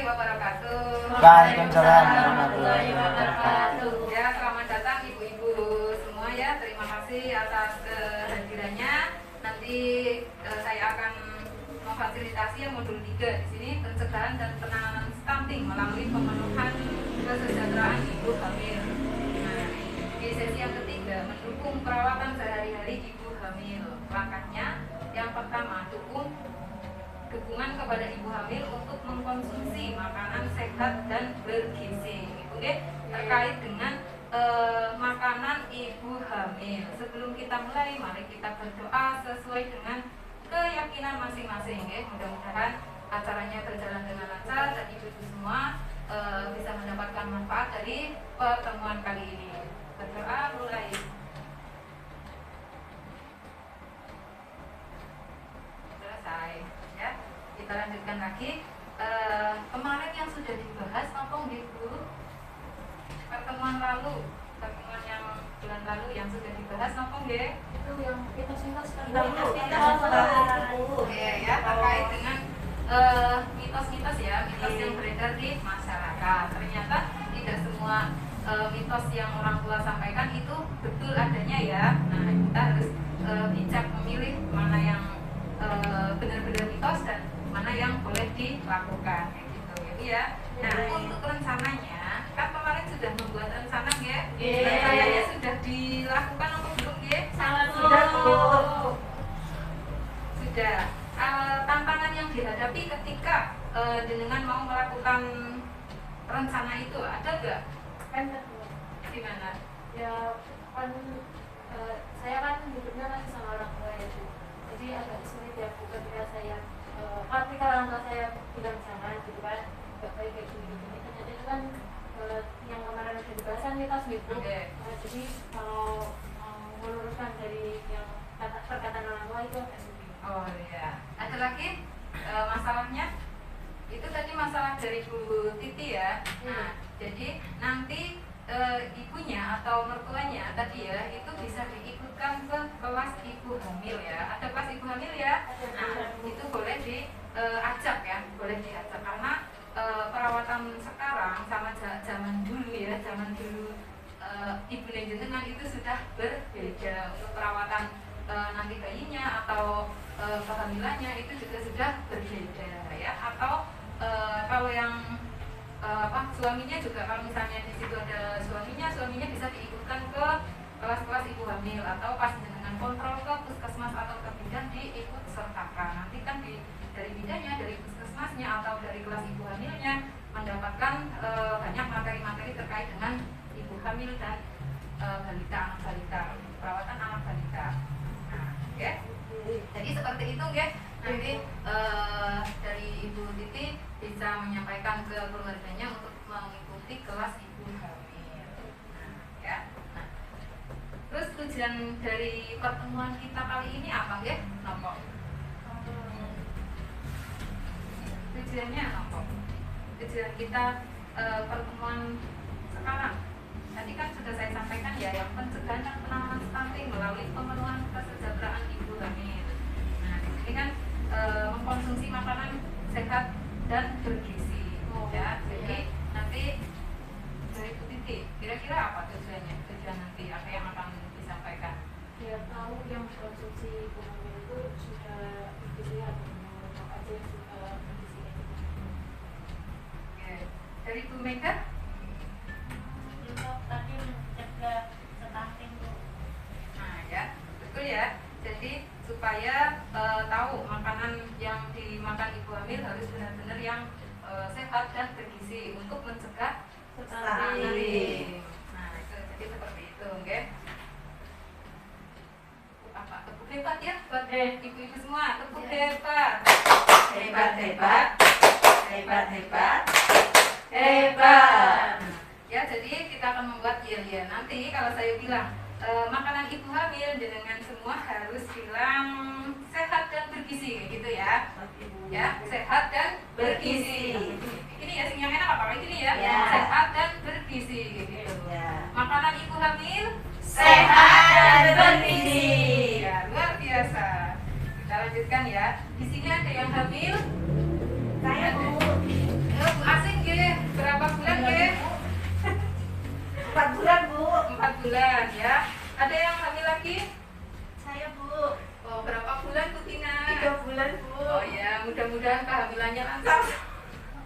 wabarakatuh. Waalaikumsalam warahmatullahi wabarakatuh. Ya, selamat datang ibu-ibu semua ya. Terima kasih atas kehadirannya. Nanti saya akan memfasilitasi yang modul 3 di sini, pencegahan dan penanganan stunting melalui pemenuhan kesejahteraan ibu hamil. Nah, di sesi yang ketiga, mendukung perawatan sehari-hari ibu hamil. Langkahnya yang pertama, dukungan kepada ibu hamil untuk mengkonsumsi makanan sehat dan bergizi. Oke, terkait dengan makanan ibu hamil. Sebelum kita mulai, mari kita berdoa sesuai dengan keyakinan masing-masing. Mudah-mudahan acaranya berjalan dengan lancar dan ibu-ibu semua bisa mendapatkan manfaat dari pertemuan kali ini. Berdoa mulai. Selesai ya. Kita lanjutkan lagi. Kemarin yang sudah dibahas apa ibu? Pertemuan yang bulan lalu yang sudah dibahas apa nggih? Itu yang mitos-mitos Ya, terkait dengan mitos-mitos ya, mitos yang beredar di masyarakat. Ternyata tidak semua mitos yang orang tua sampaikan itu betul adanya ya. Nah, kita harus bijak memilih mana yang benar-benar mitos dan mana yang boleh dilakukan gitu ya. Nah, untuk rencananya kan kemarin sudah membuat rencana ya. Rencananya sudah dilakukan atau belum ya? Sudah. Tantangan yang dihadapi ketika dengan mau melakukan rencana itu ada gak? kan Gimana? ya kan saya kan hidupnya masih sama orang tua ya Bu. Jadi agak sulit ya Bu ketika saya ketika orang tua saya bilang jangan gitu kan gak baik kayak gini ternyata itu kan yang kemarin udah dibahas kan mitos gitu. Jadi kalau meluruskan dari yang perkataan orang tua itu agak sulit. Oh iya. Ada lagi masalahnya? Itu tadi masalah dari Bu Titi ya. Nah, jadi nanti ibunya atau mertuanya tadi ya itu bisa diikutkan ke kelas ibu hamil ya. Ada kelas ibu hamil ya. Nah, itu boleh diajak ya, boleh diajak karena perawatan sekarang sama zaman dulu ya, zaman dulu ibu jenengan itu sudah berbeda. Untuk perawatan nanti bayinya atau kehamilannya itu juga sudah berbeda ya. Atau kalau yang suaminya juga, kalau misalnya di situ ada suaminya bisa diikutkan ke kelas-kelas ibu hamil atau pas dengan kontrol ke puskesmas atau ke bidan diikut sertakan. Nanti kan dari bidannya, dari puskesmasnya atau dari kelas ibu hamilnya mendapatkan banyak materi-materi terkait dengan ibu hamil dan balita, anak balita, perawatan anak balita. Nah, ya. Jadi seperti itu ya. Nanti dari Ibu Titi bisa menyampaikan ke keluarganya untuk mengikuti kelas ibu hamil. Nah, ya. Nah, terus tujuan dari pertemuan kita kali ini apa ya? Nopo? Tujuannya apa? Tujuan kita pertemuan sekarang. Tadi kan sudah saya sampaikan ya, yang pencegahan dan penanganan stunting melalui pemenuhan kesejahteraan ibu hamil. Nah, di sini kan mengkonsumsi makanan sehat dan bergizi. Ya, jadi nanti dari Bu Titi, kira-kira apa tujuannya? Tujuan nanti apa yang akan disampaikan? Ya tahu yang konsumsi ibu hamil itu sudah gizi atau apa aja yang sudah gizi. Oke. Dari Bu Mega? Tadi mencegah stunting Bu. Nah ya, betul ya. Jadi supaya tahu makanan yang dimakan ibu hamil harus benar-benar yang sehat dan bergizi untuk mencegah stunting. Nah itu jadi seperti itu, oke? Apa? Tepuk hebat ya buat ibu-ibu semua. Tepuk hebat. Hebat, hebat, hebat, hebat, Hebat. Ya, jadi kita akan membuat yel-yel. Nanti kalau saya bilang makanan ibu hamil dengan semua harus bilang sehat dan bergizi kayak gitu ya. Ya, sehat dan bergizi. Ini ya sing yang enak apa kayak gini ya? Ya. Sehat dan bergizi kayak gitu. Ya. Makanan ibu hamil Sehat dan bergizi. Ya, luar biasa. Kita lanjutkan ya. Di sini ada yang hamil. Saya Bu. Bu Asa bulan ya. Ada yang hamil lagi? Saya Bu, Oh, berapa bulan Bu Tina? 3 bulan Bu. Oh ya, mudah-mudahan kehamilannya lancar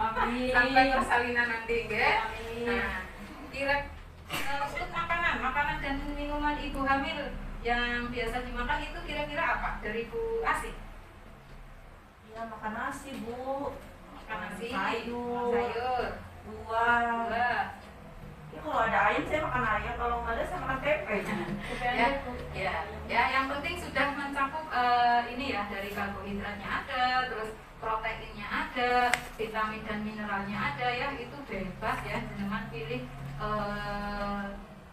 Amin. sampai persalinan nanti, ya. Amin. Nah, untuk makanan dan minuman ibu hamil yang biasa dimakan itu kira-kira apa dari Bu Asih? Ya makan nasi Bu. Makan nasi, sayur, buah. buah. Ya, kalau ada ayam saya makan ayam, kalau nggak ada saya makan tempe. Ya, yang penting sudah mencakup ini ya, dari karbohidratnya ada, terus proteinnya ada, vitamin dan mineralnya ada ya, itu bebas ya, dengan pilih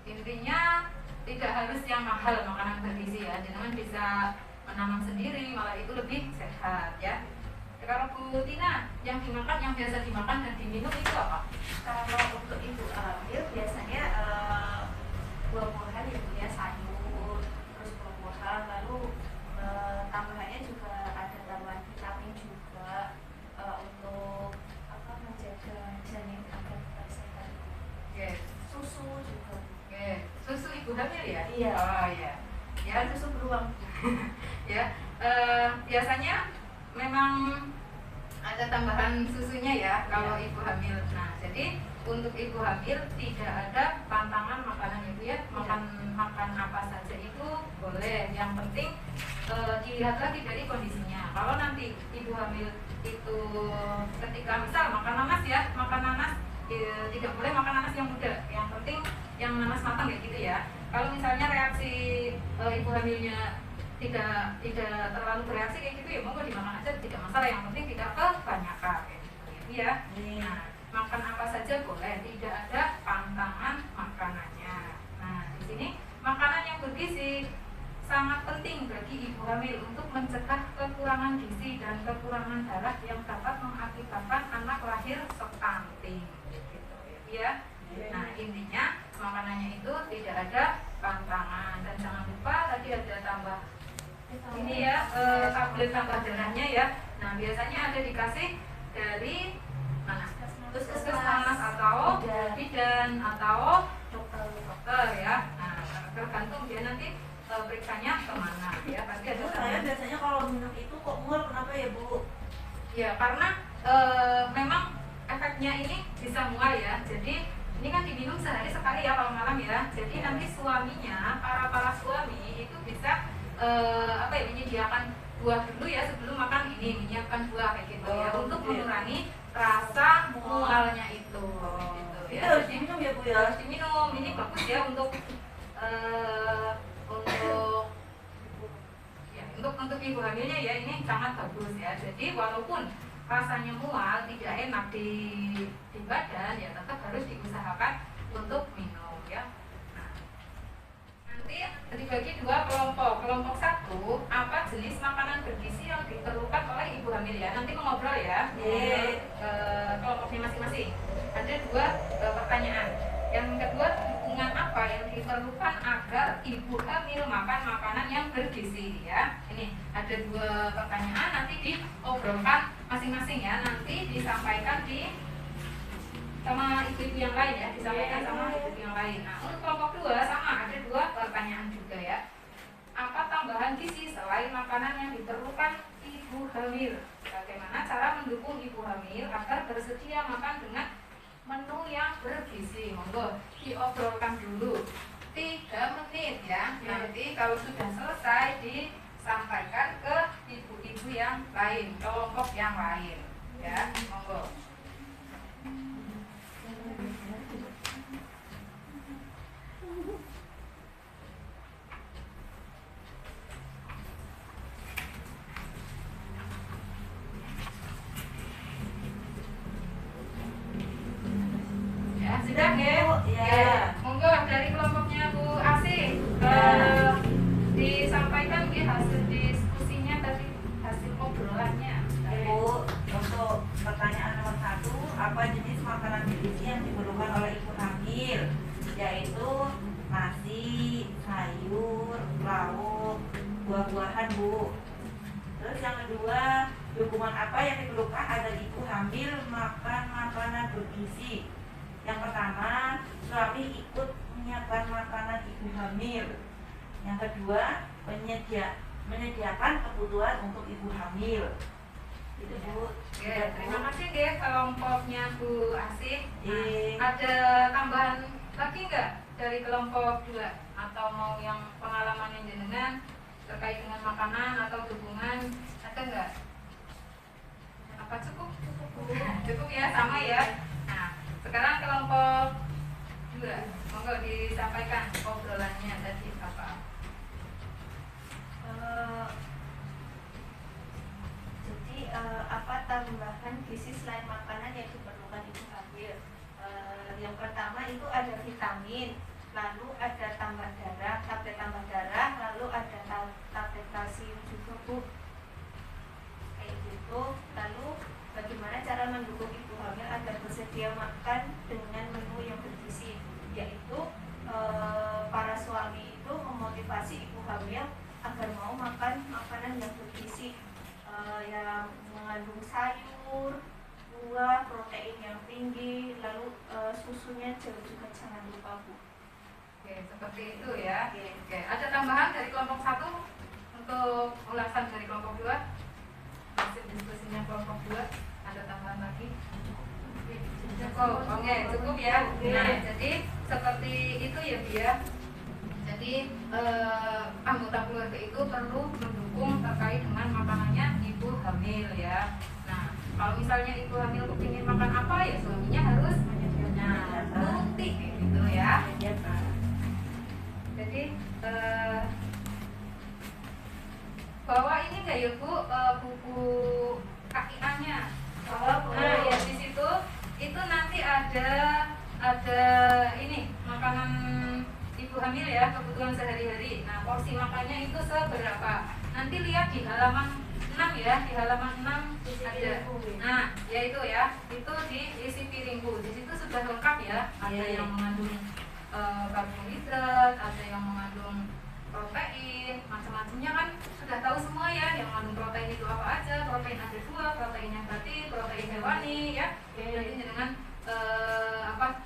intinya tidak harus yang mahal makanan bergizi ya, dengan bisa menanam sendiri, malah itu lebih sehat ya. Kalau Bu Tina, yang dimakan, yang biasa dimakan dan diminum itu apa? Kalau untuk ibu hamil biasanya buah-buahan ya, sayur, terus buah-buahan, lalu tambahannya juga ada tambahan vitamin juga untuk menjaga janin agar tetap sehat. Yes. Susu juga. Oke, susu ibu hamil ya? Iya. Oh iya. Ya, Susu beruang. ya. Biasanya memang ada tambahan susunya ya kalau ibu hamil. Nah, jadi untuk ibu hamil tidak ada pantangan makanan ibu ya, makan apa saja itu boleh. Yang penting dilihat lagi dari kondisinya. Kalau nanti ibu hamil itu ketika misal makan nanas ya, makan nanas tidak boleh makan nanas yang muda. Yang penting yang nanas matang kayak gitu ya. Kalau misalnya reaksi ibu hamilnya tidak terlalu bereaksi kayak gitu ya monggo dimakan aja, tidak masalah, yang penting tidak kebanyakan kayak gitu ya. Nah, makan apa saja boleh, tidak ada pantangan makanannya. Nah, di sini makanan yang bergizi sangat penting bagi ibu hamil untuk mencegah kekurangan gizi dan kekurangan darah yang dapat mengakibatkan anak lahir stunting gitu ya. Nah, intinya makanannya itu tidak ada pantangan, dan jangan lupa tadi ada tambah ini ya, tablet tambah darahnya ya. Nah, biasanya ada dikasih dari mana? Puskesmas atau bidan atau dokter ya. Nah, tergantung dia nanti periksanya kemana ya. Pasti ada. Saya biasanya kalau minum itu kok mual, kenapa ya Bu? Ya, karena memang efeknya ini bisa mual ya. Jadi ini kan diminum sehari sekali ya kalau malam ya. Jadi nanti suaminya, para suami itu bisa menyediakan buah dulu ya sebelum makan ini, menyiapkan buah kayak gitu ya, untuk mengurangi rasa mualnya itu gitu Itu ya. harus diminum ya Bu ya? Harus diminum, ini bagus ya untuk untuk ibu hamilnya ya, ini sangat bagus ya. Jadi walaupun rasanya mual, tidak enak di badan ya, tetap harus diusahakan untuk minum ya. Nanti dibagi dua kelompok. Kelompok satu, apa jenis makanan bergizi yang diperlukan oleh ibu hamil ya. Nanti mengobrol ya kelompoknya masing-masing. Ada dua pertanyaan. Yang kedua, dukungan apa yang diperlukan agar ibu hamil makan makanan yang bergizi ya. Ini ada dua pertanyaan, nanti diobrolkan masing-masing ya. Nanti disampaikan sama ibu-ibu yang lain ya, disampaikan sama ibu yang lain. Nah, untuk kelompok dua sama ada dua pertanyaan juga ya. Apa tambahan gizi selain makanan yang diperlukan ibu hamil? Bagaimana cara mendukung ibu hamil agar bersedia makan dengan menu yang bergizi? Monggo diobrolkan dulu 3 menit ya. Nanti kalau sudah selesai disampaikan ke ibu-ibu yang lain, kelompok yang lain ya. Monggo. Sudah ya? Ya. Monggo dari kelompoknya Bu Asih disampaikan hasil diskusinya tadi, hasil obrolannya. Bu, untuk pertanyaan nomor 1, apa jenis makanan bergizi yang diperlukan oleh ibu hamil? Yaitu nasi, sayur, lauk, buah-buahan Bu. Terus yang kedua, dukungan apa yang diperlukan agar ibu hamil makan makanan bergizi? Yang pertama, suami ikut menyiapkan makanan ibu hamil. Yang kedua, menyediakan kebutuhan untuk ibu hamil. Itu Bu. Oke, terima kasih deh kelompoknya Bu Asih. Eh. Ada tambahan lagi nggak dari kelompok 2 atau mau yang pengalaman yang jenengan terkait dengan makanan atau hubungan ada nggak? Apa cukup? Cukup ya, sama ya. Nah, sekarang kelompok 2, monggo disampaikan obrolannya tadi apa? Jadi apa tambahan gizi selain makanan yang diperlukan ibu hamil? Yang pertama itu ada vitamin, lalu ada tablet tambah darah, lalu ada tablet kalsium juga Bu. Kayak gitu. Lalu bagaimana cara mendukung ibu hamil agar bersedia makan dengan menu yang bergizi, yaitu para suami itu memotivasi ibu hamil agar mau makan makanan yang bergizi, yang mengandung sayur, buah, protein yang tinggi, lalu susunya juga jangan lupa Bu. Oke, seperti itu ya. Oke. Oke, ada tambahan dari kelompok 1 untuk ulasan dari kelompok 2? Hasil diskusinya kelompok 2 ada tambahan lagi? Cukup, oke, cukup ya. Nah, jadi seperti itu ya Bu ya. Jadi anggota keluarga itu perlu mendukung terkait dengan makanannya ibu hamil ya. Nah, kalau misalnya ibu hamil kepingin makan apa ya suaminya harus nuruti gitu ya. Jadi bawa ini enggak ya Bu, buku KIA-nya? Nah, ya di situ itu nanti ada ini makanan ibu hamil ya, kebutuhan sehari-hari. Nah, porsi makannya itu seberapa? Nanti lihat di halaman 6 ya, di halaman 6 ada. Nah, ya itu ya, itu diisi piringku. Di situ sudah lengkap ya. Ada yang mengandung karbohidrat, ada yang mengandung protein, macam-macamnya kan sudah tahu semua ya. Yang mengandung protein itu apa aja? Protein ada 2, protein nabati, protein hewani ya. Jadi dengan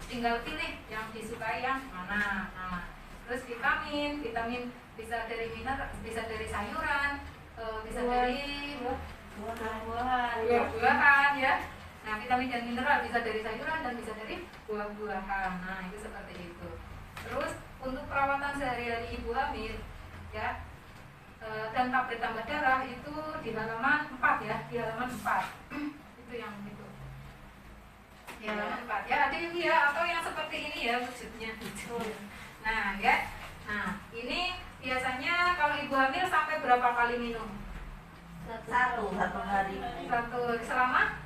tinggal pilih yang disukai yang mana. Nah, terus vitamin bisa dari mineral, bisa dari sayuran, bisa dari buah-buahan ya. Nah, vitamin dan mineral bisa dari sayuran dan bisa dari buah-buahan. Nah, itu seperti itu. Terus untuk perawatan sehari-hari ibu hamil ya, dan tablet tambah darah itu di halaman 4 ya, di halaman 4 itu yang itu. Di halaman 4 ya, ada yang ya atau yang seperti ini ya wujudnya. Nah ya, nah ini biasanya kalau ibu hamil sampai berapa kali minum? Satu hari. Selama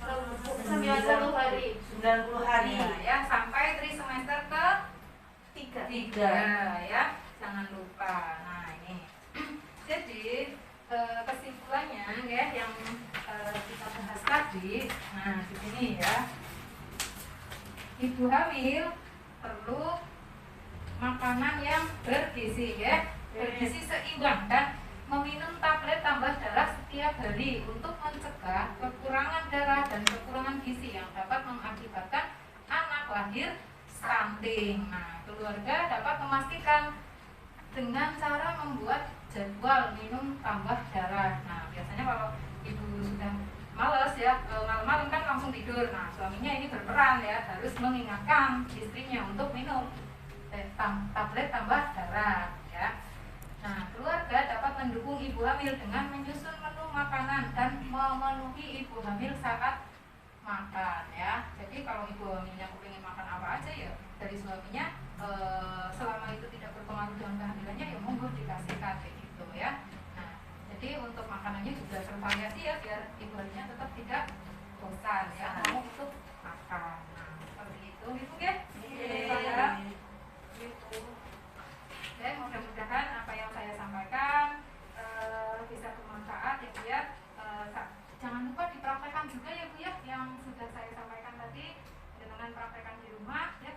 90 hari. 90 hari. Ya, sampai trimester ke 3 ya, jangan lupa. Nah ini jadi kesimpulannya ya yang kita bahas tadi. Nah di sini ya, ibu hamil perlu makanan yang bergizi ya, bergizi seimbang dan meminum tablet tambah darah setiap hari untuk mencegah kekurangan darah dan kekurangan gizi yang dapat mengakibatkan anak lahir stunting. Nah, keluarga dapat memastikan dengan cara membuat jadwal minum tambah darah. Nah, biasanya kalau ibu sudah males ya, malam-malam kan langsung tidur. Nah, suaminya ini berperan ya, harus mengingatkan istrinya untuk minum tablet tambah darah ya. Nah, keluarga dapat mendukung ibu hamil dengan menyusun menu makanan dan memenuhi ibu hamil saat makan ya. Jadi kalau ibu hamilnya ingin makan apa aja ya dari suaminya, selama itu tidak berpengaruh dengan kehamilannya ya monggo dikasihkan kayak gitu ya. Nah, jadi untuk makanannya juga bervariasi ya biar ibu hamilnya tetap tidak bosan ya mau untuk makan. Nah, seperti itu gitu ya. Ya. Dan mudah-mudahan apa yang saya sampaikan bisa bermanfaat ya Bu ya. Jangan lupa dipraktekkan juga ya Bu ya yang sudah saya sampaikan tadi, dengan praktekkan di rumah ya.